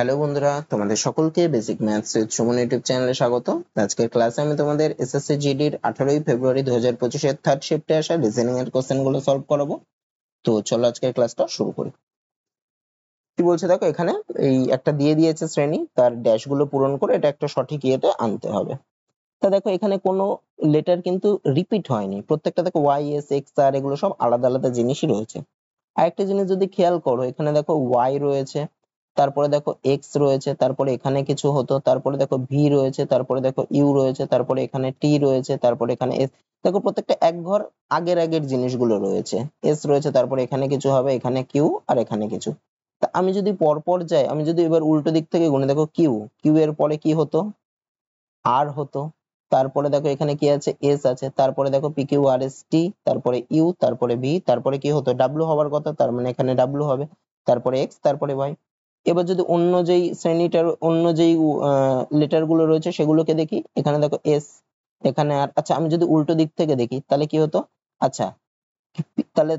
Hello বন্ধুরা, তোমাদের সকলকে basic maths with Suman YouTube চ্যানেলে স্বাগত। আজকের ক্লাসে আমি তোমাদের এসএসসি জিডির 18ই ফেব্রুয়ারি 2025 এর থার্ড শিফটে আসা রিজনিং এর কোশ্চেনগুলো সলভ করাবো। তো চলো আজকের ক্লাসটা শুরু করি। কি বলছে দেখো, এখানে এই একটা দিয়ে দিয়েছে শ্রেণী, তার ড্যাশগুলো পূরণ করে এটা একটা সঠিক ইয়েতে আনতে হবে। তা দেখো এখানে কোনো লেটার কিন্তু রিপিট হয়নি, প্রত্যেকটা দেখো ওয়াই এস এক্স আর এগুলো সব আলাদা আলাদা জিনিসই রয়েছে। আরেকটা জিনিস যদি খেয়াল করো, এখানে দেখো ওয়াই রয়েছে, তারপরে দেখো এক্স রয়েছে, তারপরে এখানে কিছু হতো, তারপরে দেখো ভি রয়েছে, তারপরে দেখো ইউ রয়েছে, তারপরে এখানে টি রয়েছে, তারপরে এখানে এস। দেখো প্রত্যেকটা এক ঘর আগের আগের জিনিসগুলো রয়েছে, এস রয়েছে, তারপরে এখানে কিছু হবে, এখানে কিউ আর এখানে কিছু। তা আমি যদি পরপর যাই, আমি যদি এবার উল্টো দিক থেকে গুনি, দেখো কিউ, কিউ এর পরে কি হতো, আর হতো, তারপরে দেখো এখানে কি আছে, এস আছে, তারপরে দেখো P Q R S T, তারপরে ইউ, তারপরে ভি, তারপরে কি হতো, ডাব্লিউ হওয়ার কথা, তার মানে এখানে ডাব্লিউ হবে, তারপরে এক্স, তারপরে ওয়াই। এবার যদি অন্য যেই শ্রেণীটার অন্য যেই লেটার গুলো রয়েছে সেগুলোকে দেখি, এখানে দেখো এস, এখানে আর। আচ্ছা আমি যদি উল্টো দিক থেকে দেখি তাহলে কি হতো, আচ্ছা তাহলে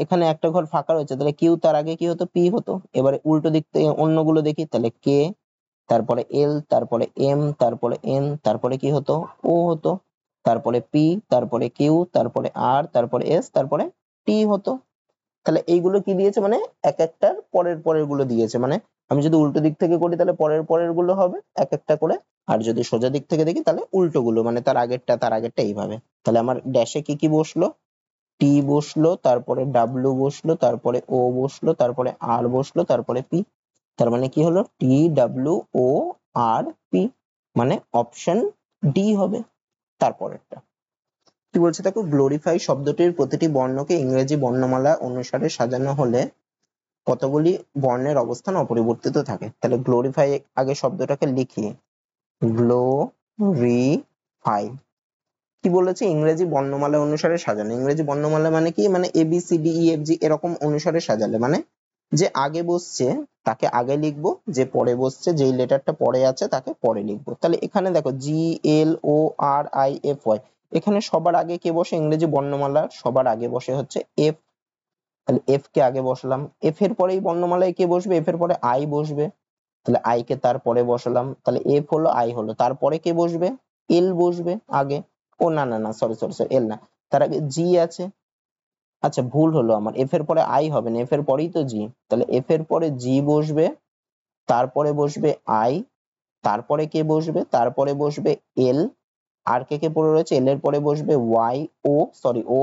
এখানে একটা ঘর ফাঁকা রয়েছে, তাহলে কিউ তার আগে কি হতো, পি হতো। এবারে উল্টো দিক থেকে অন্যগুলো দেখি, তাহলে কে, তারপরে এল, তারপরে এম, তারপরে এন, তারপরে কি হতো, ও হতো, তারপরে পি, তারপরে কিউ, তারপরে আর, তারপরে এস, তারপরে টি হতো। তাহলে এইগুলো কি দিয়েছে, মানে এক একটার পরের পরের গুলো দিয়েছে। মানে আমি যদি উল্টো দিক থেকে করি তাহলে পরের পরের গুলো হবে এক একটা করে, আর যদি সোজা দিক থেকে দেখি তাহলে উল্টো গুলো, মানে তার আগেরটা এইভাবে। তাহলে আমার ড্যাশে কি কি বসলো, টি বসলো, তারপরে ডাব্লিউ বসলো, তারপরে ও বসলো, তারপরে আর বসলো, তারপরে পি। তার মানে কি হলো, টি ডাব্লিউ ও আর পি, মানে অপশন ডি হবে। তারপরেরটা কি বলছে দেখো, গ্লোরিফাই শব্দটির প্রতিটি বর্ণকে ইংরেজি বর্ণমালা অনুসারে সাজানো হলে কতগুলি বর্ণের অবস্থান অপরিবর্তিত থাকে। তাহলে গ্লোরিফাই আগে শব্দটাকে লিখি, গ্লোরিফাই কি বলেছে, ইংরেজি বর্ণমালা অনুসারে সাজানো। ইংরেজি বর্ণমালা মানে কি, মানে A B C D E F G এরকম অনুসারে সাজালে, মানে যে আগে বসছে তাকে আগে লিখবো, যে পরে বসছে যেই লেটারটা পরে আছে তাকে পরে লিখবো। তাহলে এখানে দেখো জি এল ও আর আই এফ ওয়াই, এখানে সবার আগে কে বসে, ইংরেজি বর্ণমালার সবার আগে বসে হচ্ছে এফ। তাহলে এফ কে আগে বসলাম, এফ এর পরেই বর্ণমালায় কে বসবে, এফ এর পরে আই বসবে, তাহলে আই কে তারপরে বসালাম। তাহলে এফ হলো, আই হলো, তারপরে কে বসবে, এল বসবে আগে। ও না না না, সরি সরি সরি, এল না, তার আগে জি আছে। আচ্ছা ভুল হলো আমার, এফ এর পরে আই হবে না, এফ এর পরেই তো জি। তাহলে এফ এর পরে জি বসবে, তারপরে বসবে আই, তারপরে কে বসবে, তারপরে বসবে এল, আর কে কে পড়ে রয়েছে, এল এর পরে বসবে ওয়াই, ও সরি ও,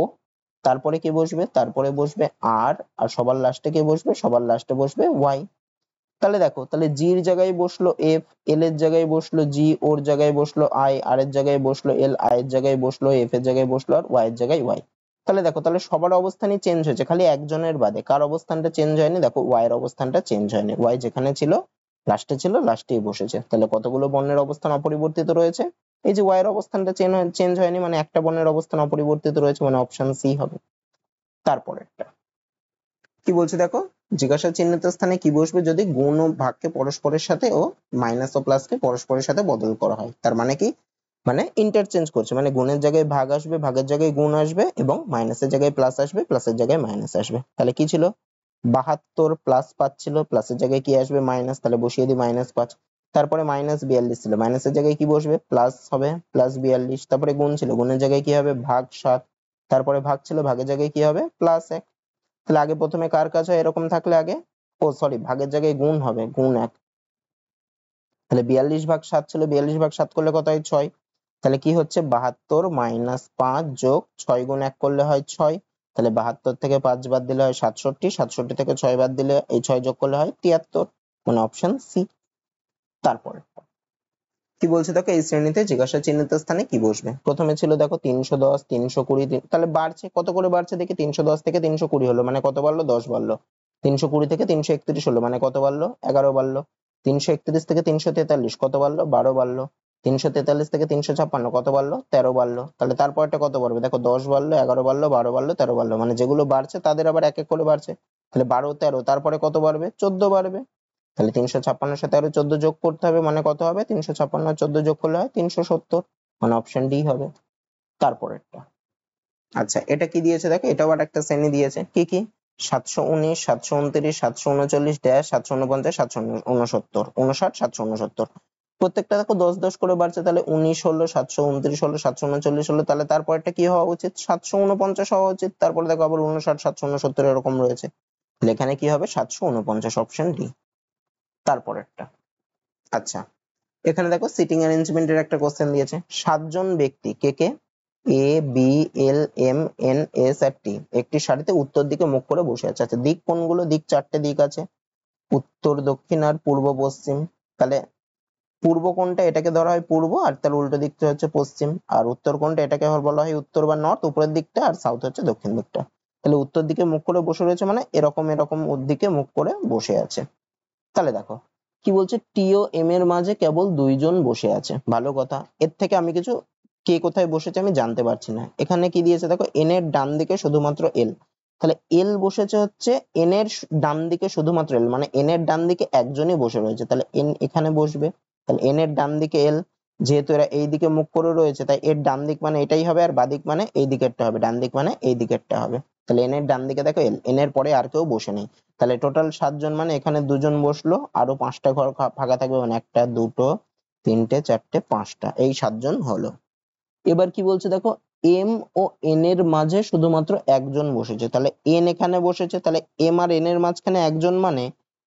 তারপরে কে বসবে, তারপরে বসবে আর, আর সবার লাস্টে কে বসবে, সবার লাস্টে বসবে ওয়াই। তাহলে দেখো, তাহলে জির জায়গায় বসলো এফ, এল এর জায়গায় বসলো জি, ওর জায়গায় বসলো আই, আর এর জায়গায় বসলো এল, আই এর জায়গায় বসলো এফ, এর জায়গায় বসলো আর ওয়াই এর জায়গায় ওয়াই। তাহলে দেখো, তাহলে সবার অবস্থানই চেঞ্জ হয়েছে, খালি একজনের বাদে কার অবস্থানটা চেঞ্জ হয়নি, দেখো ওয়াই এর অবস্থানটা চেঞ্জ হয়নি, ওয়াই যেখানে ছিল লাস্টে ছিল, লাস্টেই বসেছে। তাহলে কতগুলো বর্ণের অবস্থান অপরিবর্তিত রয়েছে, এই যে ওয়াই এর অবস্থানটা চেঞ্জ হয়নি, মানে একটা বর্ণের অবস্থান অপরিবর্তিত রয়েছে, মানে অপশন সি হবে। তারপরেরটা কি বলছে দেখো, জিজ্ঞাসা চিহ্নিত স্থানে কি বসবে যদি গুণ ও ভাগকে পরস্পরের সাথে ও মাইনাস ও প্লাসকে পরস্পরের সাথে বদল করা হয়। তার মানে কি, মানে ইন্টারচেঞ্জ করছে, মানে গুণের জায়গায় ভাগ আসবে, ভাগের জায়গায় গুণ আসবে, এবং মাইনাসের জায়গায় প্লাস আসবে, প্লাসের জায়গায় মাইনাস আসবে। তাহলে কি ছিল, 72 প্লাস 5 ছিল, প্লাসের জায়গায় কি আসবে, মাইনাস, তাহলে বসিয়ে দিই -5। তারপরে -42 ছিল, মাইনাসের জায়গায় কি বসবে, প্লাস হবে, +42। তারপরে গুণ ছিল, গুণের জায়গায় কি হবে, /7। তারপরে ভাগ ছিল, ভাগের জায়গায় কি হবে, +1। তাহলে আগে প্রথমে কার কাজ হয়, এরকম থাকলে আগে, ও সরি ভাগের জায়গায় গুণ হবে, *1। তাহলে 42/7 ছিল, 42/7 করলে কত হয়, 6। তাহলে কি হচ্ছে, 72 - 5 যোগ 6 গুণ 1 করলে হয় 6। তাহলে 72 থেকে 5 বাদ দিলে হয় 67, 67 থেকে 6 বাদ দিলে এই 6 যোগ করলে হয় 73, মানে অপশন সি। তারপরে কি বলছে দেখো, এই শ্রেণীতে জিজ্ঞাসা চিহ্নিত স্থানে কি বসবে। প্রথমে ছিল দেখো 310, 320, তাহলে বাড়ছে, কত করে বাড়ছে দেখি, 310 থেকে 320 হলো, মানে কত বাড়লো, 10 বাড়লো। 320 থেকে 331 হলো, মানে কত বাড়লো, 11 বাড়লো। 331 থেকে 343 কত বাড়লো, 12 বাড়লো। 343 থেকে 356 কত বাড়লো, 13 বাড়লো। তাহলে তারপরটা কত বাড়বে, দেখো 10 বাড়লো, 11 বাড়লো, 12 বাড়লো, 13 বাড়লো, মানে যেগুলো বাড়ছে তাদের আবার এক এক করে বাড়ছে। তাহলে 12, 13, তারপরে কত বাড়বে, 14 বাড়বে। তাহলে 356 সাথে আরো 14 যোগ করতে হবে, মানে কত হবে, 356 আর 14 যোগ করলে হয় 370, মানে অপশন ডি হবে। তারপরেরটা, আচ্ছা এটা কি দিয়েছে দেখো, এটাও আর একটা শ্রেণী দিয়েছে, কি কি, 719, 729, 739 ড্যাশ 749, 769, 59, 760, প্রত্যেকটা দেখো 10 10 করে বাড়ছে, তাহলে 19 হলো, 729 হলো, 739 হলো, তাহলে তারপরটা কি হওয়া উচিত? 749 হওয়া উচিত। তারপরে দেখো আবার 59, 769 এরকম রয়েছে, তাহলে এখানে কি হবে? 749, অপশন ডি। তারপরেরটা, আচ্ছা এখানে দেখো সিটিং অ্যারেঞ্জমেন্টের একটা কোশ্চেন দিয়েছে। 7জন ব্যক্তি কে কে, A B L M N S R T একটি সারিতে উত্তর দিকে মুখ করে বসে আছে। আচ্ছা দিক কোনগুলো? দিক 4টে দিক আছে, উত্তর, দক্ষিণ আর পূর্ব পশ্চিম। তাহলে পূর্ব কোনটা? এটাকে ধরা হয় পূর্ব, আর তার উল্টো দিকটা হচ্ছে পশ্চিম। আর উত্তর কোনটা? এটাকে বলা হয় উত্তর বা নর্থ, উপরের দিকটা, আর সাউথ হচ্ছে দক্ষিণ দিকটা। তাহলে উত্তর দিকে মুখ করে বসে রয়েছে মানে এরকম এরকম দিকে মুখ করে বসে আছে। তাহলে দেখো কি বলছে, টি ও এম এর মাঝে কেবল 2জন বসে আছে। ভালো কথা, এর থেকে আমি কিছু কে কোথায় বসেছে আমি জানতে পারছি না। এখানে কি দিয়েছে দেখো, এন এর ডান দিকে শুধুমাত্র এল, তাহলে এল বসেছে হচ্ছে এন এর ডান দিকে শুধুমাত্র এল, মানে এন এর ডান দিকে একজনই বসে রয়েছে, তাহলে এন এখানে বসবে। তাহলে এন এর ডান দিকে এল, যেহেতু এরা এই দিকে মুখ করে রয়েছে তাই এর ডান দিক মানে এটাই হবে, আর বাদিক মানে এই দিকেরটা হবে, ডান দিক মানে এই দিকেরটা হবে। তাহলে এন এর ডান দিকে দেখো এল, এন এর পরে আর কেউ বসে নেই। তাহলে টোটাল 7জন, মানে এখানে 2জন বসলো, আরো 5টা ঘর ফাঁকা থাকবে, মানে 1টা 2টো 3টে 4টে 5টা, এই 7জন হলো। এবার কি বলছে দেখো, এম ও এন এর মাঝে শুধুমাত্র একজন বসেছে, তাহলে এন এখানে বসেছে, তাহলে এম আর এন এর মাঝখানে একজন, মানে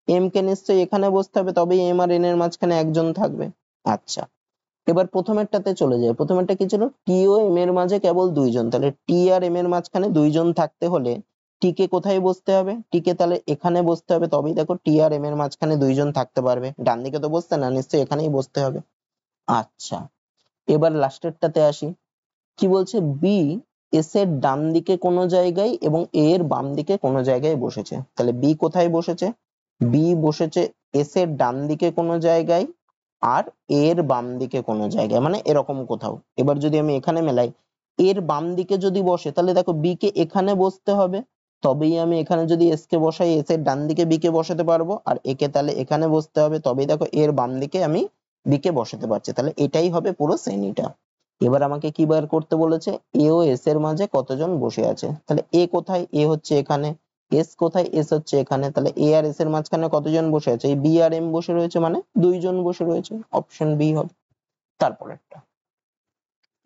এম কে নিশ্চয়ই এখানে বসতে হবে, তবেই এম আর এন এর মাঝখানে একজন থাকবে। আচ্ছা এবার প্রথমেরটাতে চলে যায়। প্রথমেরটা কি ছিল? টি ও এম এর মাঝে কেবল 2জন, তাহলে টি আর এম এর মাঝখানে 2জন থাকতে হলে টি কে কোথায় বসতে হবে? টি কে তাহলে এখানে বসতে হবে, তবেই দেখো টি আর এম এর মাঝখানে 2জন থাকতে পারবে। ডান দিকে তো বসতে না, নিশ্চয়ই এখানেই বসতে হবে। আচ্ছা এবার লাস্টেরটাতে আসি। কি বলছে, বি এস এর ডান দিকে কোনো জায়গায় এবং এ এর বাম দিকে কোনো জায়গায় বসেছে। তাহলে বি কোথায় বসেছে? বি বসেছে এস এর ডান দিকে কোনো জায়গায় আর এর বাম দিকে কোনো জায়গায়, মানে এরকম কোথাও। এবার যদি আমি এখানে মেলাই, এর বাম দিকে যদি বসে তাহলে দেখো বি কে এখানে বসতে হবে, তবেই আমি এখানে যদি এস কে বসাই এস এর ডান দিকে বি কে বসাতে পারবো, আর একে তাহলে এখানে বসতে হবে, তবেই দেখো এর বাম দিকে আমি বি কে বসাতে পারছি। তাহলে এটাই হবে পুরো শ্রেণীটা। এবার আমাকে কি বার করতে বলেছে, এ ও এস এর মাঝে কতজন বসে আছে। তাহলে এ কোথায়? এ হচ্ছে এখানে। এস কোথায়? এস হচ্ছে এখানে। তাহলে এ আর এস এর মাঝখানে কতজন বসে আছে? এই বি আর এম বসে রয়েছে, মানে 2জন বসে রয়েছে, অপশন বি হবে। তারপরেরটা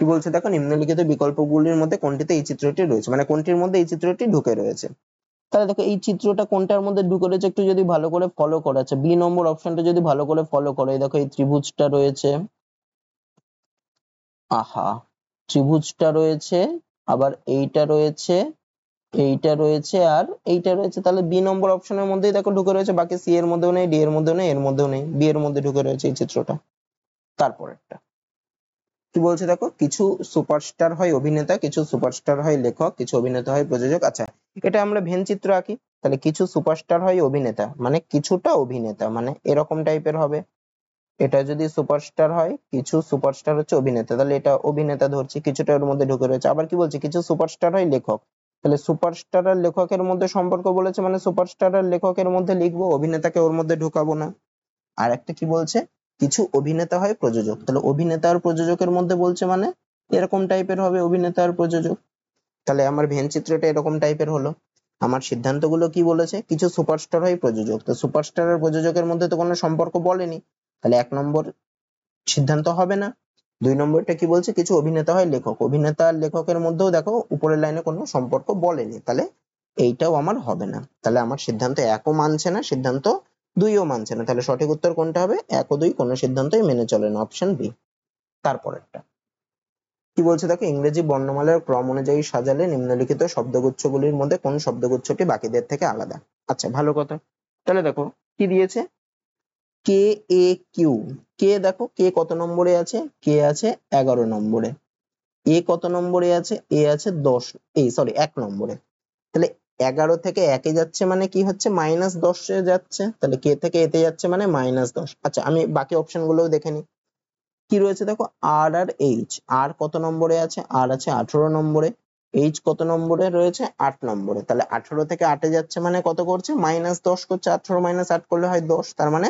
কি বলছে দেখো, নিম্নলিখিত বিকল্পগুলির মধ্যে কোনটিতে এই চিত্রটি রয়েছে, মানে কোনটির মধ্যে এই চিত্রটি ঢুকে রয়েছে। তাহলে দেখো এই চিত্রটা কোনটার মধ্যে ঢুকে রয়েছে একটু যদি ভালো করে ফলো করা আছে, বি নম্বর অপশনটা যদি ভালো করে ফলো করো, এই দেখো এই ত্রিভুজটা রয়েছে, আহা ত্রিভুজটা রয়েছে, আবার এইটা রয়েছে, এইটা রয়েছে, আর এইটা রয়েছে, তাহলে বি নম্বর অপশনের মধ্যেই দেখো ঢুকে রয়েছে। বাকি সি এর মধ্যেও নেই, ডি এর মধ্যেও নেই, এর মধ্যেও নেই, বি এর মধ্যে ঢুকে রয়েছে এই চিত্রটা। তারপরেরটা কি বলছে দেখো, কিছু সুপারস্টার হয় অভিনেতা, কিছু সুপারস্টার হয় লেখক, কিছু অভিনেতা হয় প্রযোজক। আচ্ছা এটা আমরা ভেন চিত্র আঁকি, তাহলে কিছু সুপারস্টার হয় অভিনেতা মানে কিছুটা অভিনেতা, মানে এরকম টাইপের হবে। এটা যদি সুপারস্টার হয়, কিছু সুপারস্টার হচ্ছে অভিনেতা, তাহলে এটা অভিনেতা ধরছি, কিছুটা ওর মধ্যে ঢুকে রয়েছে। আবার কি বলছে, কিছু সুপারস্টার হয় লেখক, তাহলে সুপারস্টার আর লেখকের মধ্যে সম্পর্ক বলেছে, মানে সুপারস্টার আর লেখকের মধ্যে লিখবো, অভিনেতাকে ওর মধ্যে ঢুকাবো না। আর একটা কি বলছে, কিছু অভিনেতা হয় প্রযোজক, তাহলে অভিনেতা আর প্রযোজকের মধ্যে বলছে, মানে এরকম টাইপের হবে অভিনেতা আর প্রযোজক। তাহলে আমার ভেন চিত্রটা এরকম টাইপের হলো। আমার সিদ্ধান্তগুলো কি বলেছে, কিছু সুপারস্টার হয় প্রযোজক, তো সুপারস্টার আর প্রযোজকের মধ্যে তো কোনো সম্পর্ক বলেনি, তাহলে 1 নম্বর সিদ্ধান্ত হবে না। 2 নম্বরটা কি বলছে, কিছু অভিনেতা হয় লেখক, অভিনেতা আর লেখকের মধ্যেও দেখো উপরের লাইনে কোনো সম্পর্ক বলেনি, তাহলে এইটাও আমার হবে না। তাহলে আমার সিদ্ধান্ত 1ও মানছে না, সিদ্ধান্ত 2ও মানছে না, তাহলে সঠিক উত্তর কোনটা হবে? 1 ও 2 কোনো সিদ্ধান্তই মেনে চলে না, অপশন বি। তারপরেরটা কি বলছে দেখো, ইংরেজি বর্ণমালার ক্রম অনুযায়ী সাজালে নিম্নলিখিত শব্দগুচ্ছগুলির মধ্যে কোন শব্দগুচ্ছটি বাকিদের থেকে আলাদা। আচ্ছা ভালো কথা, তাহলে দেখো কি দিয়েছে, কে এ কিউ, কে দেখো কে কত নম্বরে আছে, কে আছে 11 নম্বরে, এ কত নম্বরে আছে, এ আছে 10, এই সরি 1 নম্বরে। তাহলে 11 থেকে 1-এ যাচ্ছে মানে কি হচ্ছে, -10-এ যাচ্ছে, তাহলে কে থেকে এতে যাচ্ছে মানে -10। আচ্ছা আমি বাকি অপশন গুলোও দেখে নিই। কি রয়েছে দেখো, আর আর এইচ, আর কত নম্বরে আছে, আর আছে 18 নম্বরে, এইচ কত নম্বরে রয়েছে, 8 নম্বরে। তাহলে 18 থেকে 8-এ যাচ্ছে মানে কত করছে, -10 করছে, 18 - 8 করলে হয় 10, তার মানে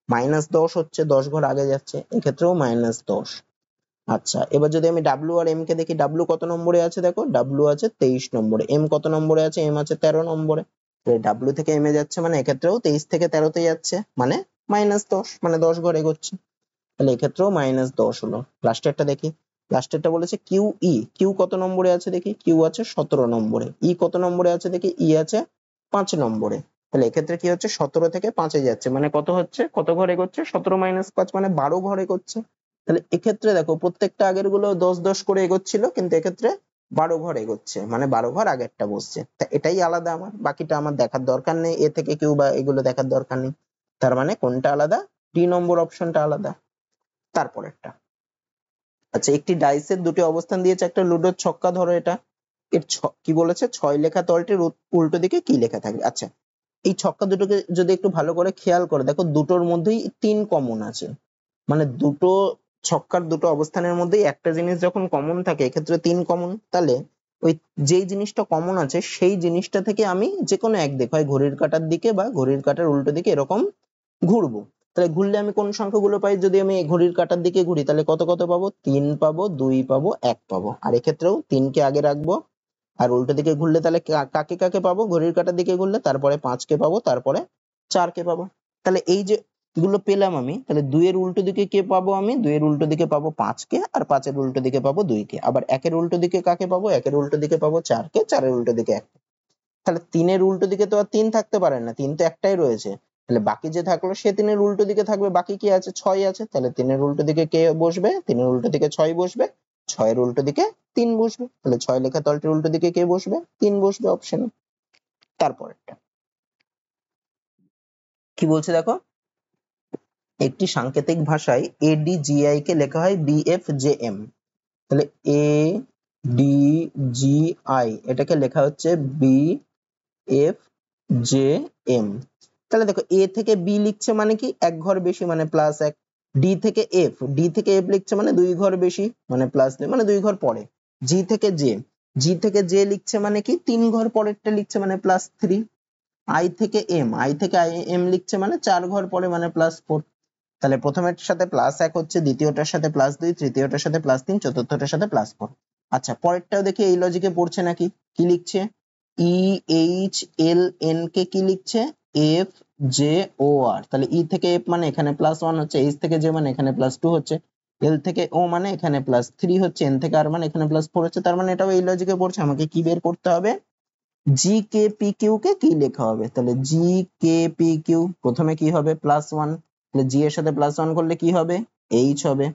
-10 হচ্ছে, 10 ঘর আগে যাচ্ছে, এক্ষেত্রেও -10। আচ্ছা এবার যদি আমি ডাব্লিউ আর এম কে দেখি, ডাব্লিউ কত নম্বরে আছে দেখো, ডাব্লিউ আছে 23 নম্বরে, এম কত নম্বরে আছে, এম আছে 13 নম্বরে। ডাব্লিউ থেকে এম এ যাচ্ছে মানে এক্ষেত্রেও 23 থেকে 13তে যাচ্ছে মানে -10, মানে 10 ঘর এগোচ্ছে। তাহলে এক্ষেত্রেও -10 হলো। লাস্টেরটা দেখি, লাস্টেরটা বলেছে কিউ ই, কিউ কত নম্বরে আছে দেখি, কিউ আছে 17 নম্বরে, ই কত নম্বরে আছে দেখি, ই আছে 5 নম্বরে। তাহলে এক্ষেত্রে কি হচ্ছে, 17 থেকে 5-এ যাচ্ছে মানে কত হচ্ছে, কত ঘর এগোচ্ছে, 17 - 5 মানে 12 ঘর এগোচ্ছে। তাহলে এক্ষেত্রে দেখো প্রত্যেকটা আগের গুলো 10-10 করে এগোচ্ছিল, কিন্তু এক্ষেত্রে 12 ঘর এগোচ্ছে, মানে 12 ঘর আগেরটা বসছে। তা এটাই আলাদা, আমার বাকিটা আমার দেখার দরকার নেই, এ থেকে কিউ বা এগুলো দেখার দরকার নেই। তার মানে কোনটা আলাদা, ডি নম্বর অপশনটা আলাদা। তারপরেরটা, আচ্ছা একটি ডাইসের দুটি অবস্থান দিয়েছে, একটা লুডোর ছক্কা ধরো, এটা এর কি বলেছে, 6 লেখা তলটির উল্টো দিকে কি লেখা থাকবে। আচ্ছা এই ছক্কা দুটোকে যদি একটু ভালো করে খেয়াল করে দেখো, দুটোর মধ্যেই 3 কমন আছে, মানে দুটো ছক্কার দুটো অবস্থানের মধ্যেই একটা জিনিস যখন কমন থাকে, এক্ষেত্রে 3 কমন। তাহলে ওই যেই জিনিসটা কমন আছে সেই জিনিসটা থেকে আমি যে কোনো একদিক, হয় ঘড়ির কাঁটার দিকে বা ঘড়ির কাঁটার উল্টো দিকে এরকম ঘুরবো। তাহলে ঘুরলে আমি কোন সংখ্যাগুলো পাই, যদি আমি ঘড়ির কাঁটার দিকে ঘুরি তাহলে কত কত পাবো, 3 পাবো, 2 পাবো, 1 পাবো। আর এক্ষেত্রেও 3 কে আগে রাখবো, আর উল্টো দিকে ঘুরলে তাহলে কাকে কাকে পাবো, ঘড়ির কাঁটার দিকে ঘুরলে তারপরে 5 কে পাবো, তারপরে 4 কে পাবো। তাহলে এই যে গুলো পেলাম আমি, তাহলে 2 এর উল্টো দিকে কে পাবো, আমি 2 এর উল্টো দিকে পাবো 5 কে, আর 5 এর উল্টো দিকে পাবো 2 কে। আবার 1 এর উল্টো দিকে কাকে পাবো, 1 এর উল্টো দিকে পাবো 4 কে, 4 এর উল্টো দিকে 1। তাহলে 3 এর উল্টো দিকে তো আর 3 থাকতে পারে না, 3 তো একটাই রয়েছে। তাহলে বাকি যে থাকলো সে 3 এর উল্টো দিকে থাকবে, বাকি কি আছে, 6 আছে। তাহলে 3 এর উল্টো দিকে কে বসবে, 3 এর উল্টো দিকে 6 বসবে, 6 এর উল্টো দিকে 3 বসবে। তাহলে 6 লেখা তলটির উল্টো দিকে কে বসবে, 3 বসবে অপশনে। তারপরেরটা কি বলছে দেখো, একটি সাংকেতিক ভাষায় এডিজিআই কে লেখা হয় বিএফজেএম। তাহলে এডিজিআই এটাকে লেখা হচ্ছে বিএফজেএম। তাহলে দেখো এ থেকে বি লিখছে মানে কি, 1 ঘর বেশি মানে +1। ডি থেকে এফ, ডি থেকে এফ লিখছে মানে 2 ঘর বেশি মানে +2, মানে 2 ঘর পরে। জি থেকে জে, জি থেকে জে লিখছে মানে কি, 3 ঘর পরেরটা লিখছে মানে +3। আই থেকে এম, আই থেকে আই এম লিখছে মানে 4 ঘর পরে মানে +4। তাহলে প্রথমেরটার সাথে +1 হচ্ছে, দ্বিতীয়টার সাথে +2, তৃতীয়টার সাথে +3, চতুর্থটার সাথে +4। আচ্ছা পরেরটাও দেখি এই লজিকে পড়ছে নাকি, কি লিখছে, E H L N K কি লিখছে, এফ জে ও আর। তাহলে ই থেকে এফ মানে এখানে +1 হচ্ছে, এইচ থেকে জে মানে এখানে +2 হচ্ছে, এল থেকে ও মানে এখানে +3 হচ্ছে, এন থেকে আর মানে এখানে +4 হচ্ছে। তার মানে এটাও এই লজিকে পড়ছে। আমাকে কি বের করতে হবে, জি কে পি কিউ কে কি লেখা হবে। তাহলে জি কে পি কিউ প্রথমে কি হবে, +1। তাহলে জি এর সাথে +1 করলে কি হবে, এইচ হবে।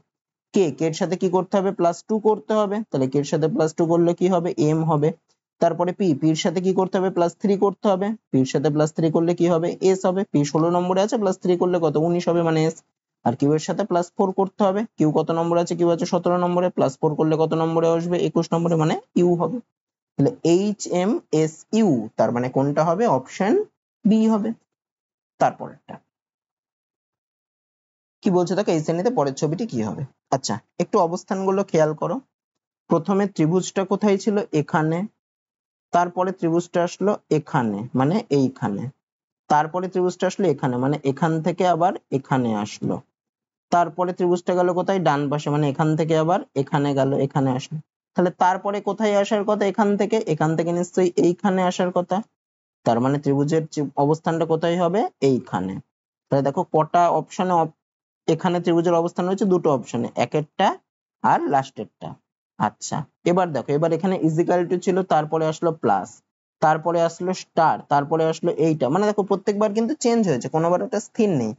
কে, কে এর সাথে কি করতে হবে, +2 করতে হবে। তাহলে কে এর সাথে +2 করলে কি হবে, এম হবে। তারপরে পি, পি এর সাথে কি করতে হবে, +3 করতে হবে। পি এর সাথে +3 করলে কি হবে, এস হবে। পি 16 নম্বরে আছে, +3 করলে কত, 19 হবে মানে এস। আর কিউ এর সাথে +4 করতে হবে। কিউ কত নম্বর আছে, কিউ আছে 17 নম্বরে, +4 করলে কত নম্বরে আসবে, 21 নম্বরে মানে ইউ হবে। তাহলে এইচ এম এস ইউ, তার মানে কোনটা হবে, অপশন বি হবে। তারপরেরটা কি বলছে দেখো, এই শ্রেণীতে পরের ছবিটি কি হবে। আচ্ছা একটু অবস্থানগুলো খেয়াল করো। প্রথমে ত্রিভুজটা কোথায় ছিল, এখানে। তারপরে ত্রিভুজটা আসলো এখানে মানে এইখানে। তারপরে ত্রিভুজটা আসলো এখানে মানে এখান থেকে আবার এখানে আসলো। তারপরে ত্রিভুজটা গেল কোথায়, ডান পাশে মানে এখান থেকে আবার এখানে গেল, এখানে আসলো। তাহলে তারপরে কোথায় আসার কথা, এখান থেকে, এখান থেকে নিশ্চয়ই এইখানে আসার কথা। তার মানে ত্রিভুজের অবস্থানটা কোথায় হবে, এইখানে। তাহলে দেখো কটা অপশনে এখানে ত্রিভুজের অবস্থান রয়েছে, দুটো অপশনে, একেরটা আর লাস্টেরটা। আচ্ছা এবার দেখো, এবার এখানে ইজিক্যাল টু ছিল, তারপরে আসলো প্লাস, তারপরে আসলো স্টার, তারপরে আসলো এইটা। মানে দেখো প্রত্যেকবার কিন্তু চেঞ্জ হয়েছে, কোনোবার এটা স্থির নেই।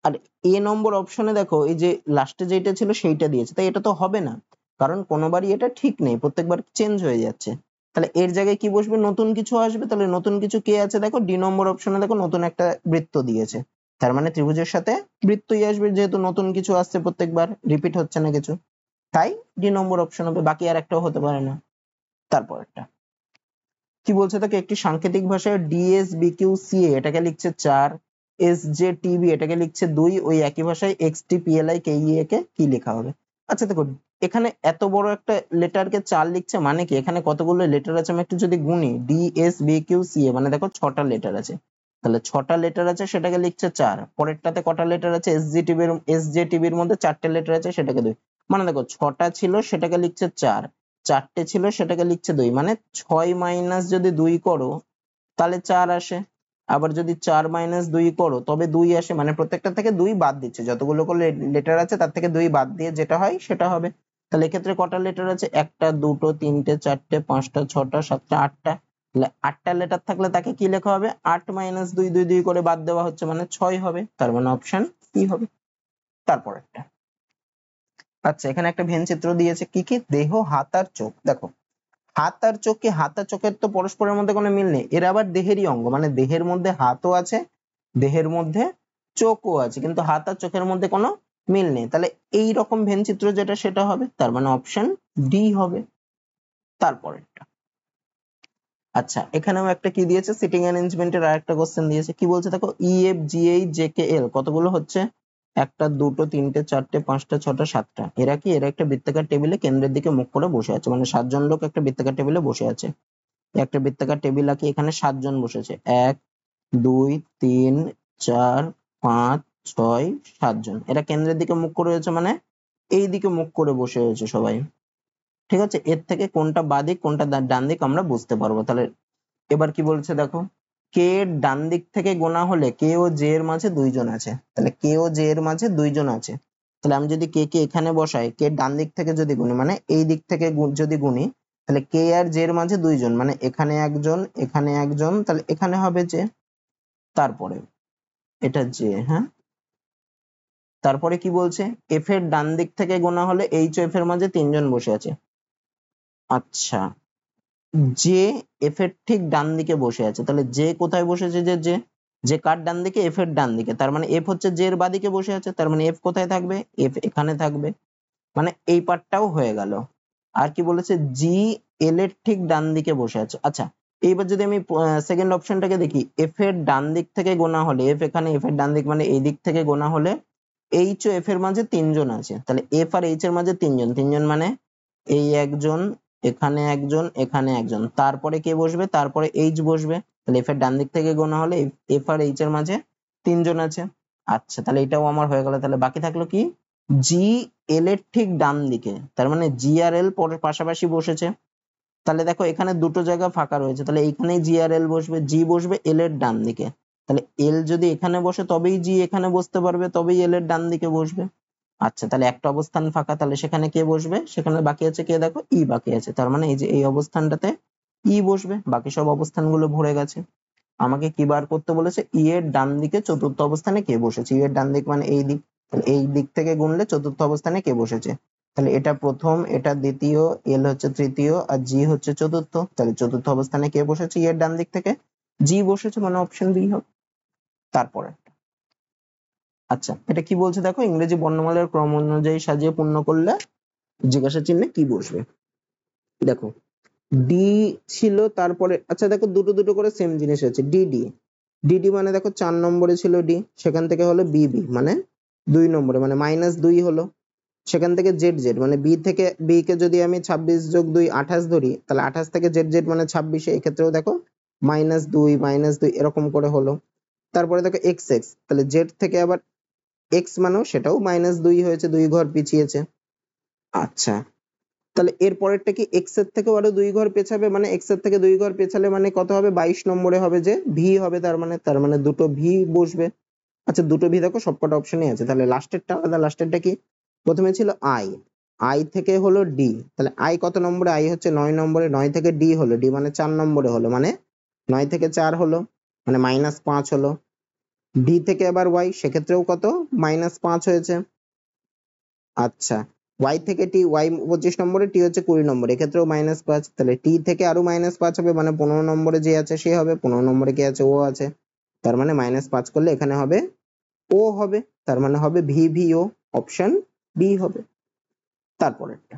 আর এ নম্বর অপশনে দেখো এই যে লাস্টে যেটা ছিল সেইটা দিয়েছে, তাই এটা তো হবে না, কারণ কোনোবারই এটা ঠিক নেই, প্রত্যেকবার চেঞ্জ হয়ে যাচ্ছে। তাহলে এর জায়গায় কি বসবে, নতুন কিছু আসবে। তাহলে নতুন কিছু কে আছে দেখো, ডি নম্বর অপশনে দেখো নতুন একটা বৃত্ত দিয়েছে। তার মানে ত্রিভুজের সাথে বৃত্তই আসবে, যেহেতু নতুন কিছু আসছে, প্রত্যেকবার রিপিট হচ্ছে না কিছু, তাই ডি নম্বর অপশন হবে, বাকি আর একটাও হতে পারে না। তারপরটা কি বলছে তাকে, একটি সাংকেতিক ভাষায় ডিএসবিকিউসিএ এটাকে লিখছে 4, এসজেটিবি এটাকে লিখছে 2, ওই একই ভাষায় এক্সটিপিএলআই কেইএ কে কি লেখা হবে। আচ্ছা দেখো এখানে এত বড় একটা লেটারকে 4 লিখছে মানে কি, এখানে কতগুলো লেটার আছে আমি একটু যদি গুনি, ডিএসবিকিউসিএ মানে দেখো 6টা লেটার আছে। তাহলে 6টা লেটার আছে, সেটাকে লিখছে 4। পরেরটাতে কটা লেটার আছে, এসজেটিবির মধ্যে 4টে লেটার আছে, সেটাকে 2। মানে দেখো 6টা ছিল সেটাকে লিখছে 4, 4টে ছিল সেটাকে লিখছে 2, মানে 6 মাইনাস যদি 2 করো তাহলে 4 আসে। আবার যদি 4 মাইনাস 2 করো তবে 2 আসে, মানে প্রত্যেকটা থেকে 2 বাদ দিচ্ছে, যতগুলো করে লেটার আছে তার থেকে 2 বাদ দিয়ে যেটা হয় সেটা হবে। তাহলে এক্ষেত্রে কটা লেটার আছে? একটা, দুটো, তিনটে, চারটে, পাঁচটা, ছটা, সাতটা, আটটা। তাহলে 8টা লেটার থাকলে তাকে কি লেখা হবে? 8 মাইনাস 2, 2 2 করে বাদ দেওয়া হচ্ছে মানে 6 হবে, তার মানে অপশন সি হবে। তারপর একটা, আচ্ছা এখানে একটা ভেন চিত্র দিয়েছে, কি কি? দেহ, হাত আর চোখ। দেখো হাত আর চোখ কি? হাত আর চোখের তো পরস্পরের মধ্যে কোনো মিল নেই, এরা আবার দেহেরই অঙ্গ, মানে দেহের মধ্যে হাতও আছে, দেহের মধ্যে চোখও আছে, কিন্তু হাত আর চোখের মধ্যে কোনো মিল নেই। তাহলে এই রকম ভেন চিত্র যেটা সেটা হবে, তার মানে অপশন ডি হবে। তারপরেরটা, আচ্ছা এখানেও একটা কি দিয়েছে, সিটিং অ্যারেঞ্জমেন্টের আর একটা কোশ্চেন দিয়েছে। কি বলছে দেখো, E F G H J K L কতগুলো হচ্ছে? একটা, দুটো, তিনটে, চারটে, পাঁচটা, ছটা, সাতটা। এরা কি? এরা একটা বৃত্তাকার টেবিলে কেন্দ্রের দিকে মুখ করে বসে আছে, মানে 7জন লোক একটা বৃত্তাকার টেবিলে বসে আছে। একটা বৃত্তাকার টেবিল আঁকি, এখানে 7জন বসেছে, 1 2 3 4 5 6 7জন। এরা কেন্দ্রের দিকে মুখ করে রয়েছে, মানে এই দিকে মুখ করে বসে রয়েছে সবাই। ঠিক আছে, এর থেকে কোনটা বাদিক কোনটা ডান দিক আমরা বুঝতে পারবো। তাহলে এবার কি বলছে দেখো, কে ডান দিক থেকে গোনা হলে কে ও জে এর মাঝে 2জন আছে। তাহলে কে ও জে এর মাঝে 2জন আছে, তাহলে আমি যদি কে কে এখানে বসাই, কে ডান দিক থেকে যদি গুনি, মানে এই দিক থেকে যদি গুনি, তাহলে কে আর জে এর মাঝে 2জন, মানে এখানে একজন, এখানে একজন, তাহলে এখানে হবে জে। তারপরে এটা জে, হ্যাঁ। তারপরে কি বলছে, এফ এর ডান দিক থেকে গোনা হলে এইচ ও এফ এর মাঝে 3জন বসে আছে। আচ্ছা, যে এফ এর ঠিক ডান দিকে বসে আছে, তাহলে যে কোথায় বসেছে? যে যে যে কার ডান দিকে? এফ এর ডান দিকে, তার মানে এফ হচ্ছে জে এর বাদিকে বসে আছে, তার মানে এফ কোথায় থাকবে? এফ এখানে থাকবে, মানে এই পার্টটাও হয়ে গেল। আর কি বলেছে, জি এল এর ঠিক ডান দিকে বসে আছে। আচ্ছা এইবার যদি আমি সেকেন্ড অপশনটাকে দেখি, এফ এর ডান দিক থেকে গোনা হলে, এফ এখানে, এফ এর ডান দিক মানে এই দিক থেকে গোনা হলে এইচ ও এফ এর মাঝে 3জন আছে, তাহলে এফ আর এইচ এর মাঝে 3জন, 3জন মানে এই একজন, এখানে একজন, এখানে একজন, তারপরে কে বসবে? তারপরে এইচ বসবে। তাহলে এফ এর ডান দিক থেকে গোনা হলে এফ আর এইচ এর মাঝে 3জন আছে। আচ্ছা তাহলে এটাও আমার হয়ে গেল। তাহলে বাকি থাকলো কি, জি এল এর ঠিক ডান দিকে, তার মানে জি আর এল পরে পাশাপাশি বসেছে। তাহলে দেখো এখানে দুটো জায়গা ফাঁকা রয়েছে, তাহলে এইখানেই জি আর এল বসবে, জি বসবে এল এর ডান দিকে। তাহলে এল যদি এখানে বসে তবেই জি এখানে বসতে পারবে, তবেই এল এর ডান দিকে বসবে। আচ্ছা তাহলে একটা অবস্থান ফাঁকা, তাহলে সেখানে কে বসবে? সেখানে বাকি আছে কে? দেখো ই বাকি আছে, তার মানে এই যে এই অবস্থানটাতে ই বসবে, বাকি সব অবস্থানগুলো ভরে গেছে। আমাকে কি বার করতে বলেছে? ই এর ডান দিকে চতুর্থ অবস্থানে কে বসেছে। ই এর ডান দিক মানে এই দিক, তাহলে এই দিক থেকে গুনলে চতুর্থ অবস্থানে কে বসেছে। তাহলে এটা প্রথম, এটা দ্বিতীয়, এল হচ্ছে তৃতীয়, আর জি হচ্ছে চতুর্থ। তাহলে চতুর্থ অবস্থানে কে বসেছে? ই এর ডান দিক থেকে জি বসেছে, মানে অপশন বি হবে। তারপরে আচ্ছা এটা কি বলছে দেখো, ইংরেজি বর্ণমালার ক্রম অনুযায়ী সাজিয়ে পূর্ণ করলে জিজ্ঞাসা চিহ্নে কি বসবে। দেখো ডি ছিল, তারপরে আচ্ছা দেখো দুটো দুটো করে সেম জিনিস আছে, ডিডি, ডিডি মানে দেখো 4 নম্বরে ছিল ডি, সেখান থেকে হলো বিবি মানে 2 নম্বরে, মানে -2 হলো। সেখান থেকে জেড জেড, মানে বি থেকে বি কে যদি আমি 26 যোগ 2 28 ধরি, তাহলে 28 থেকে জেড জেড মানে 26, এক্ষেত্রেও দেখো -2 এরকম করে হলো। তারপরে দেখো এক্স এক্স, তাহলে জেড থেকে আবার এক্স মানেও সেটাও -2 হয়েছে, 2 ঘর পিছিয়েছে। আচ্ছা তাহলে এর পরেরটা কি, এক্স এর থেকে আরো 2 ঘর পেছাবে, মানে এক্স এর থেকে 2 ঘর পেছালে মানে কত হবে? 22 নম্বরে হবে যে ভি হবে, তার মানে দুটো ভি বসবে। আচ্ছা দুটো ভি দেখো সবকটা অপশনই আছে, তাহলে লাস্টেরটা আলাদা। লাস্টেরটা কি, প্রথমে ছিল আই, আই থেকে হলো ডি, তাহলে আই কত নম্বরে? আই হচ্ছে 9 নম্বরে, 9 থেকে ডি হলো, ডি মানে 4 নম্বরে হলো, মানে 9 থেকে 4 হলো, মানে -5 হলো। ডি থেকে আবার ওয়াই, সেক্ষেত্রেও কত? -5 হয়েছে। আচ্ছা ওয়াই থেকে টি, ওয়াই 25 নম্বরে, টি হচ্ছে 20 নম্বরে, এক্ষেত্রেও -5, তাহলে টি থেকে আরো -5 হবে, মানে 15 নম্বরে যে আছে সে হবে, 15 নম্বরে কে আছে? ও আছে, তার মানে -5 করলে এখানে হবে ও হবে, তার মানে হবে ভি ভি ও, অপশন বি হবে। তারপরেরটা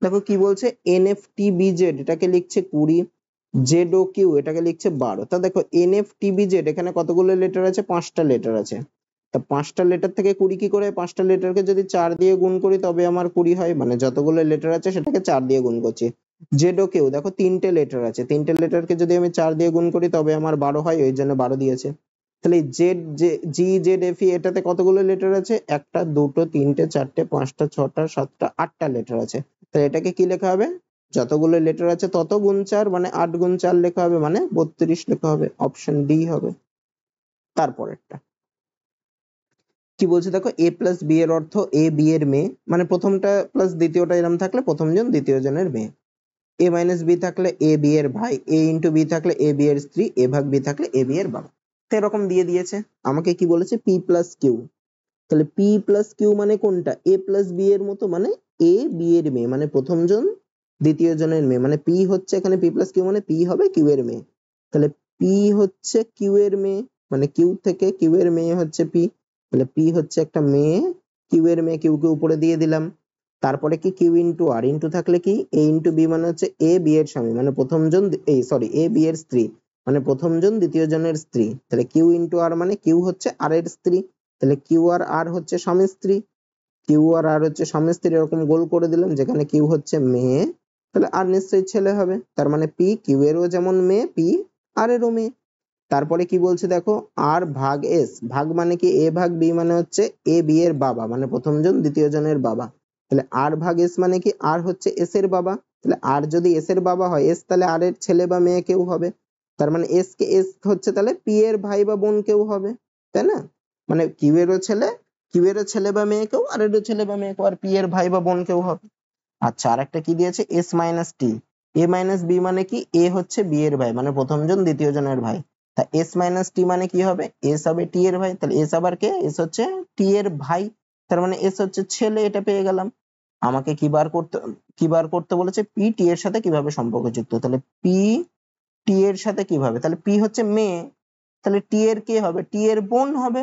দেখো কি বলছে, এনএফটিবিজেড এটাকে লিখছে 20, জেড ও কিউ এটাকে লিখছে 12। তা দেখো এনএফটিবিজেড এখানে কতগুলো লেটার আছে? 5টা লেটার আছে। তা 5টা লেটার থেকে 20 কি করে? 5টা লেটারকে যদি 4 দিয়ে গুণ করি তবে আমার 20 হয়, মানে যতগুলো লেটার আছে সেটাকে 4 দিয়ে গুণ করছি। জেড ও কিউ দেখো 3টে লেটার আছে, 3টে লেটারকে যদি আমি 4 দিয়ে গুণ করি তবে আমার 12 হয়, ওই জন্য 12 দিয়েছে। তাহলে জেড জি জেড এফ ই এটাতে কতগুলো লেটার আছে? একটা, দুটো, তিনটে, চারটে, পাঁচটা, ছটা, সাতটা, 8টা লেটার আছে। তাহলে এটাকে কি লেখা হবে? যতগুলো লেটার আছে তত গুণ 4 মানে 8 গুণ 4 লেখা হবে মানে 32 লেখা হবে, অপশন ডি হবে। তারপরেরটা কি বলছে দেখো, এ প্লাস বি এর অর্থ এ বি এর মেয়ে, মানে প্রথমটা প্লাস দ্বিতীয়টা এরকম থাকলে প্রথম জন দ্বিতীয় জনের মেয়ে। এ মাইনাস বি থাকলে এ বি এর ভাই, এ ইন্টু বি থাকলে এ বি এর স্ত্রী, এ ভাগ বি থাকলে এ বি এর বাবা। তো এরকম দিয়ে দিয়েছে। আমাকে কি বলেছে, পি প্লাস কিউ। তাহলে পি প্লাস কিউ মানে কোনটা, এ প্লাস বি এর মতো, মানে এ বি এর মেয়ে, মানে প্রথম জন দ্বিতীয় জনের মেয়ে, মানে পি হচ্ছে এখানে পি প্লাস কিউ মানে পি হবে কিউ এর মেয়ে। তাহলে পি হচ্ছে কিউ এর মেয়ে, মানে কিউ থেকে কিউ এর মেয়ে হচ্ছে পি। তাহলে পি হচ্ছে একটা মেয়ে, কিউ এর মেয়ে, কিউ কে উপরে দিয়ে দিলাম। তারপরে কি কিউ ইন্টু আর, ইন্টু থাকলে কি এ ইন্টু বি মানে হচ্ছে এ বি এর স্বামী, মানে প্রথম জন এই সরি এ বি এর স্ত্রী, মানে প্রথম জন দ্বিতীয় জনের স্ত্রী। তাহলে কিউ ইন্টু আর মানে কিউ হচ্ছে আর এর স্ত্রী, তাহলে কিউ আর আর হচ্ছে স্বামী স্ত্রী, কিউ আর আর হচ্ছে স্বামী স্ত্রী, এরকম গোল করে দিলাম, যেখানে কিউ হচ্ছে মেয়ে, তাহলে আর নিশ্চয়ই ছেলে হবে। তার মানে পি কিউ এরও যেমন মেয়ে, পি আর এরও মেয়ে। তারপরে কি বলছে দেখো, আর ভাগ এস, ভাগ মানে কি এ ভাগ বি মানে হচ্ছে এ বি এর বাবা, মানে প্রথম জন দ্বিতীয় জনের বাবা। তাহলে আর ভাগ এস মানে কি আর হচ্ছে এস এর বাবা, তাহলে আর যদি এস এর বাবা হয়, এস তাহলে আর এর ছেলে বা মেয়ে কেউ হবে। তার মানে এস কে এস হচ্ছে তাহলে পি এর ভাই বা বোন কেউ হবে, তাই না? মানে কিউ এরও ছেলে বা মেয়ে কেউ, আর এরও ছেলে বা মেয়ে কেউ, আর পি এর ভাই বা বোন কেউ হবে। আচ্ছা, আরেকটা কি দিয়েছে, এস মাইনাস টি। এ মাইনাস বি মানে কি এ হচ্ছে বি এর ভাই, মানে প্রথম জন দ্বিতীয় জনের ভাই। তা এস মাইনাস টি মানে কি হবে, এস হবে টি এর ভাই, তাহলে এস আবার কে, এস হচ্ছে টি এর ভাই, তার মানে এস হচ্ছে ছেলে, এটা পেয়ে গেলাম। আমাকে কি বার করতে বলেছে, পি টি এর সাথে কিভাবে সম্পর্কযুক্ত। তাহলে পি টি এর সাথে কিভাবে, তাহলে পি হচ্ছে মেয়ে, তাহলে টি এর কে হবে, টি এর বোন হবে,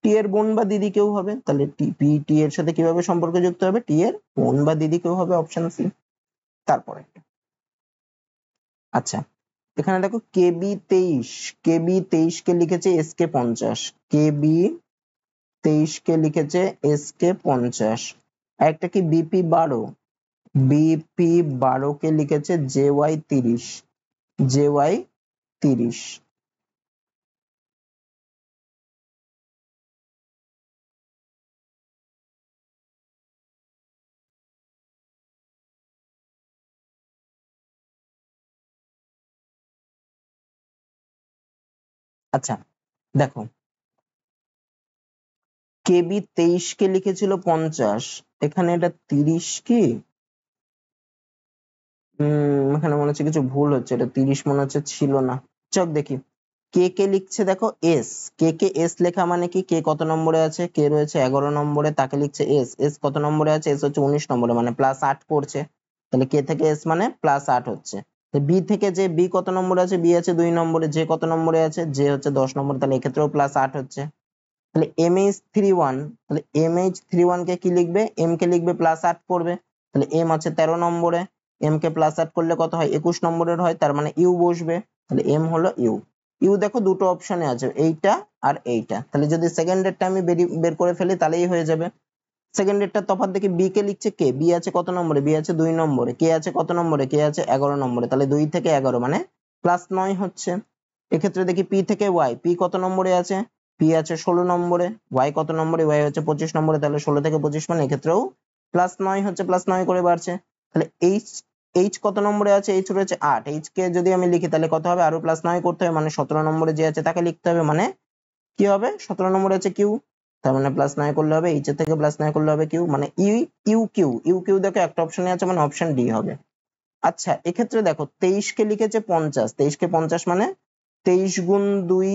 টি এর বোন বা দিদি কেউ হবে। তাহলে পি টি এর সাথে কিভাবে সম্পর্কযুক্ত হবে, টি এর বোন বা দিদি কেউ হবে, অপশন সি। তারপরে আচ্ছা, এখানে দেখো কেবি 23, কেবি 23 কে লিখেছে এস কে 50, কেবি 23 কে লিখেছে এস কে 50। একটা কি বিপি 12, বিপি 12 কে লিখেছে জে ওয়াই 30, জে ওয়াই 30। আচ্ছা দেখো, কেবি 23 কে লিখেছিল 50, এখানে এটা 30 কি, এখানে মনে হচ্ছে কিছু ভুল হচ্ছে, এটা 30 মনে হচ্ছে ছিল না। চক দেখি, কে কে লিখছে দেখো এস, কে কে এস লেখা মানে কি, কে কত নম্বরে আছে, কে রয়েছে 11 নম্বরে, তাকে লিখছে এস, এস কত নম্বরে আছে, এস হচ্ছে 19 নম্বরে, মানে প্লাস 8 করছে। তাহলে কে থেকে এস মানে প্লাস 8 হচ্ছে। বি থেকে যে বি কত নম্বরে আছে, বি আছে 2 নম্বরে, যে কত নম্বরে আছে, যে হচ্ছে 10 নম্বরে, তাহলে এক্ষেত্রেও প্লাস 8 হচ্ছে। তাহলে এম এইচ 31, তাহলে এম এইচ 31 কে কি লিখবে, এম কে লিখবে প্লাস 8 করবে, তাহলে এম আছে 13 নম্বরে, এম কে প্লাস 8 করলে কত হয়, 21 নম্বরের হয়, তার মানে ইউ বসবে। তাহলে এম হলো ইউ। ইউ দেখো দুটো অপশনে আছে, এইটা আর এইটা, তাহলে যদি সেকেন্ডেরটা আমি বের করে ফেলি তাহলেই হয়ে যাবে। সেকেন্ডেরটা তফাৎ দেখি, বি কে লিখছে কে, বি আছে কত নম্বরে, বি আছে 2 নম্বরে, কে আছে কত নম্বরে, কে আছে 11 নম্বরে, তাহলে 2 থেকে 11 মানে প্লাস 9 হচ্ছে। এক্ষেত্রে দেখি পি থেকে ওয়াই, পি কত নম্বরে আছে, পি আছে 16 নম্বরে, ওয়াই কত নম্বরে, ওয়াই হচ্ছে 25 নম্বরে, তাহলে 16 থেকে 25 মানে এক্ষেত্রেও প্লাস 9 হচ্ছে, প্লাস 9 করে বাড়ছে। তাহলে এইচ, এইচ কত নম্বরে আছে, এইচ রয়েছে 8, এইচ কে যদি আমি লিখি তাহলে কত হবে, আরো প্লাস 9 করতে হবে, মানে 17 নম্বরে যে আছে তাকে লিখতে হবে, মানে কি হবে 17 নম্বরে আছে কিউ, তার মানে প্লাস 9 করলে হবে, এইচ এর থেকে প্লাস 9 করলে হবে কিউ, মানে U, U Q, U Q দেখো একটা অপশনে আছে, মানে অপশন ডি হবে। আচ্ছা, এক্ষেত্রে দেখো 23 কে লিখেছে 50, 23 কে 50 মানে 23 গুণ 2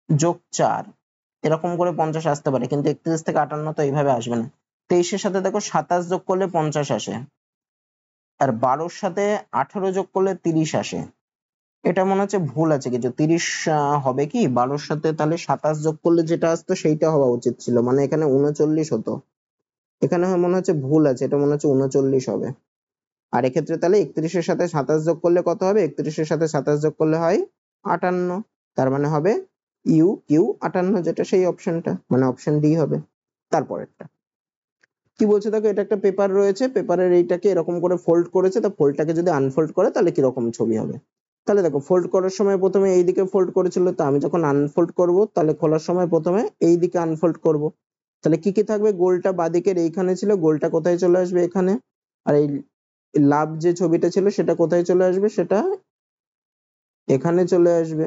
যোগ 4, এরকম করে 50 আসতে পারে, কিন্তু 31 থেকে 58 তো এইভাবে আসবে না। 23 এর সাথে দেখো 27 যোগ করলে 50 আসে, আর 12 এর সাথে 18 যোগ করলে 30 আসে। এটা মনে হচ্ছে ভুল আছে কিছু, 30 হবে কি 12 এর সাথে, তাহলে 27 যোগ করলে যেটা আসতো সেইটা হওয়া উচিত ছিল, মানে এখানে 39 হতো। এখানে মনে হচ্ছে ভুল আছে, এটা মনে হচ্ছে 39 হবে। আর এক্ষেত্রে তাহলে 31 এর সাথে 27 যোগ করলে কত হবে, 31 এর সাথে 27 যোগ করলে হয় 58, তার মানে হবে ইউ কিউ 58, যেটা সেই অপশনটা, মানে অপশন ডি হবে। তারপরেরটা কি বলছে দেখো, এটা একটা পেপার রয়েছে, পেপারের এইটাকে এরকম করে ফোল্ড করেছে, তা ফোল্ডটাকে যদি আনফোল্ড করে তাহলে কিরকম ছবি হবে। তাহলে দেখো, ফোল্ড করার সময় প্রথমে এইদিকে ফোল্ড করেছিল, তো আমি যখন আনফোল্ড করব তাহলে খোলার সময় প্রথমে এইদিকে আনফোল্ড করব। তাহলে কি কি থাকবে, গোলটা বাদিকের এইখানে ছিল, গোলটা কোথায় চলে আসবে এখানে, আর এই লাভ যে ছবিটা ছিল সেটা কোথায় চলে আসবে, সেটা এখানে চলে আসবে।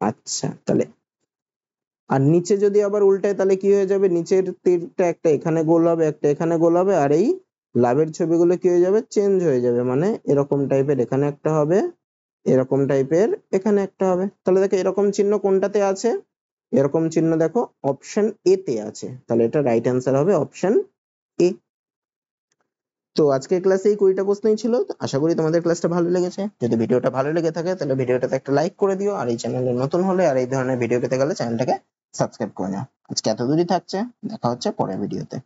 আচ্ছা তাহলে আর নিচে যদি আবার উল্টায় তাহলে কি হয়ে যাবে, নিচের তীরটা একটা এখানে গোল হবে একটা এখানে গোল হবে, আর এই লাভের ছবিগুলো কি হয়ে যাবে, চেঞ্জ হয়ে যাবে, মানে এরকম টাইপের এখানে একটা হবে, এরকম টাইপের এখানে একটা হবে। তাহলে দেখো এরকম চিহ্ন কোনটাতে আছে, এরকম চিহ্ন দেখো অপশন এ তে আছে, তাহলে এটা রাইট অ্যান্সার হবে অপশন এ। তো আজকের ক্লাসে এই 20টা প্রশ্নই ছিল। তো আশা করি তোমাদের ক্লাসটা ভালো লেগেছে। যদি ভিডিওটা ভালো লেগে থাকে তাহলে ভিডিওটাতে একটা লাইক করে দিও, আর এই চ্যানেলে নতুন হলে আর এই ধরনের ভিডিও পেতে গেলে চ্যানেলটাকে সাবস্ক্রাইব করে নাও। আজকে এত দূরই থাকছে, দেখা হচ্ছে পরের ভিডিওতে।